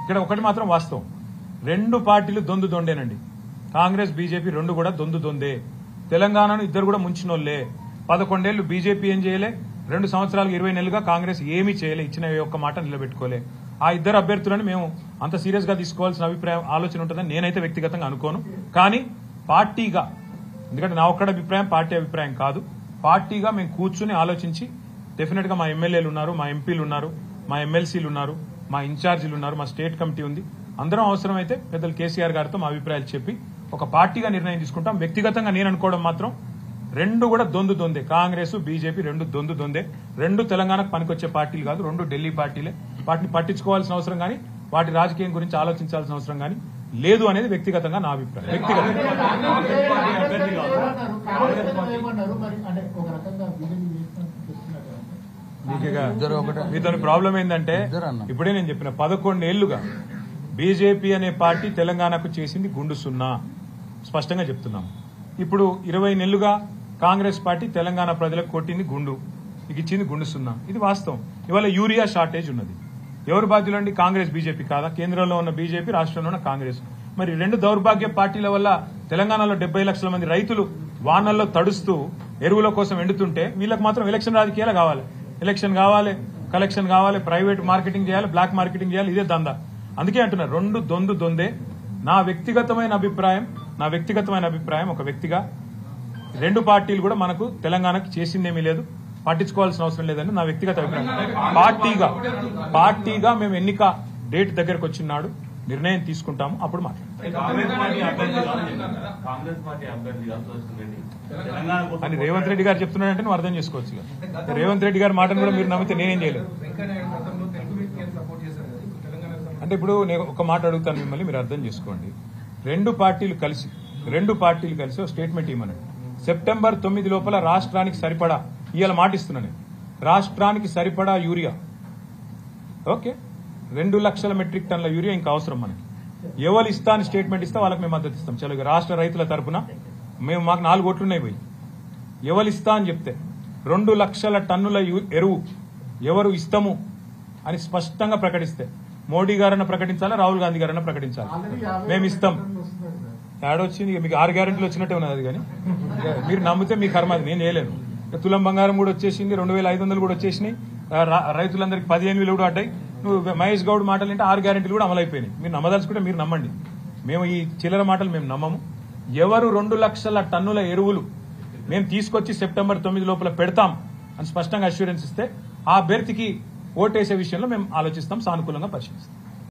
ఇక్కడ ఒకటి మాత్రం వాస్తవం, రెండు పార్టీలు దొందు దొండేనండి. కాంగ్రెస్ బీజేపీ రెండు కూడా దొందు దొందే. తెలంగాణను ఇద్దరు కూడా ముంచినోళ్లే. 11 ఏళ్లు బీజేపీ ఏం చేయలే, 2 సంవత్సరాలకు 20 నెలలుగా కాంగ్రెస్ ఏమీ చేయలే, ఇచ్చిన ఒక్క మాట నిలబెట్టుకోలే. ఆ ఇద్దరు అభ్యర్థులను మేము అంత సీరియస్ గా తీసుకోవాల్సిన ఆలోచన ఉంటుందని నేనైతే వ్యక్తిగతంగా అనుకోను. కానీ పార్టీగా, ఎందుకంటే నా ఒక్కడ అభిప్రాయం పార్టీ అభిప్రాయం కాదు, పార్టీగా మేము కూర్చుని ఆలోచించి డెఫినెట్ గా మా ఎమ్మెల్యేలు ఉన్నారు, మా ఎంపీలు ఉన్నారు, మా ఎమ్మెల్సీలు ఉన్నారు, మా ఇన్ఛార్జీలు ఉన్నారు, మా స్టేట్ కమిటీ ఉంది, అందరం అవసరమైతే పెద్దలు కేసీఆర్ గారితో మా అభిప్రాయాలు చెప్పి ఒక పార్టీగా నిర్ణయం తీసుకుంటాం. వ్యక్తిగతంగా నేను అనుకోవడం మాత్రం రెండు కూడా దొందు దొందే. కాంగ్రెస్ బీజేపీ రెండు దొందు దొందే. రెండు తెలంగాణకు పనికొచ్చే పార్టీలు కాదు, రెండు ఢిల్లీ పార్టీలే. వాటిని పట్టించుకోవాల్సిన అవసరం కానీ వాటి రాజకీయం గురించి ఆలోచించాల్సిన అవసరం కానీ లేదు అనేది వ్యక్తిగతంగా నా అభిప్రాయం. మీతో ప్రాబ్లం ఏంటంటే ఇప్పుడే నేను చెప్పిన 11 ఏళ్లుగా బీజేపీ అనే పార్టీ తెలంగాణకు చేసింది గుండు సున్నా, స్పష్టంగా చెప్తున్నాం. ఇప్పుడు 20 నెలలుగా కాంగ్రెస్ పార్టీ తెలంగాణ ప్రజలకు కొట్టింది గుండు, మీకు ఇచ్చింది గుండు సున్నా. ఇది వాస్తవం. ఇవాళ యూరియా షార్టేజ్ ఉన్నది. ఎవరు బాధ్యులండి? కాంగ్రెస్ బీజేపీ కాదా? కేంద్రంలో ఉన్న బీజేపీ, రాష్ట్రంలో ఉన్న కాంగ్రెస్. మరి రెండు దౌర్భాగ్య పార్టీల వల్ల తెలంగాణలో 70 లక్షల మంది రైతులు వానల్లో తడుస్తూ ఎరువుల కోసం ఎండుతుంటే వీళ్ళకి మాత్రం ఎలక్షన్ రాజకీయాలు కావాలి, ఎలక్షన్ కావాలి, కలెక్షన్ కావాలి, ప్రైవేట్ మార్కెటింగ్ చేయాలి, బ్లాక్ మార్కెటింగ్ చేయాలి, ఇదే దందా. అందుకే అంటున్నారు రెండు దొందు దొందే. నా వ్యక్తిగతమైన అభిప్రాయం ఒక వ్యక్తిగా రెండు పార్టీలు కూడా మనకు తెలంగాణకు చేసిందేమీ లేదు, పట్టించుకోవాల్సిన అవసరం లేదని నా వ్యక్తిగత అభిప్రాయం. పార్టీగా మేము ఎన్నిక డేట్ దగ్గరకు వచ్చినాడు నిర్ణయం తీసుకుంటాము, అప్పుడు అని రేవంత్ రెడ్డి గారు చెప్తున్నాడంటే నువ్వు అర్థం చేసుకోవచ్చు. రేవంత్ రెడ్డి గారి మాటను కూడా మీరు నమ్మితే నేనేం చేయలేదు. అంటే ఇప్పుడు నేను ఒక మాట అడుగుతాను మిమ్మల్ని, మీరు అర్థం చేసుకోండి. రెండు పార్టీలు కలిసి ఒక స్టేట్మెంట్ ఇవ్వమనండి. సెప్టెంబర్ 9 లోపల రాష్ట్రానికి సరిపడా, ఇవాళ మాటిస్తున్నాను, రాష్ట్రానికి సరిపడా యూరియా, ఓకే, 2 లక్షల మెట్రిక్ టన్నుల యూరియా ఇంకా అవసరం మనకి. ఎవరు ఇస్తా అని స్టేట్మెంట్ ఇస్తే వాళ్ళకి మేము మద్దతు ఇస్తాం. చలో రాష్ట్ర రైతుల తరఫున మాకు 4 ఓట్లు ఉన్నాయి పోయి, ఎవరు ఇస్తా అని చెప్తే 2 లక్షల టన్నుల ఎరువు ఎవరు ఇస్తాము అని స్పష్టంగా ప్రకటిస్తే మోడీ గారన్నా ప్రకటించాలా, రాహుల్ గాంధీ గారన్నా ప్రకటించాలి, మేము ఇస్తాం. ఏడొచ్చింది మీకు 6 గ్యారెంటీలు వచ్చినట్టే ఉన్నది. అది కానీ మీరు నమ్మితే మీ కర్మ, అది నేను చేయలేను. తులం బంగారం కూడా వచ్చేసింది, 2500 కూడా వచ్చేసినాయి, రైతులందరికీ 15,000 కూడా అడ్డాయి. నువ్వు మహేష్ గౌడ్ మాటలు అంటే 6 గ్యారెంటీలు కూడా అమలైపోయినాయి. మీరు నమ్మదలుచుకుంటే మీరు నమ్మండి, మేము ఈ చిల్లర మాటలు మేము నమ్మము. ఎవరు 2 లక్షల టన్నుల ఎరువులు మేము తీసుకొచ్చి సెప్టెంబర్ 9 లోపల పెడతాం అని స్పష్టంగా అష్యూరెన్స్ ఇస్తే ఆ అభ్యర్థికి ఓటేసే విషయంలో మేము ఆలోచిస్తాం, సానుకూలంగా పరిశీలిస్తాం.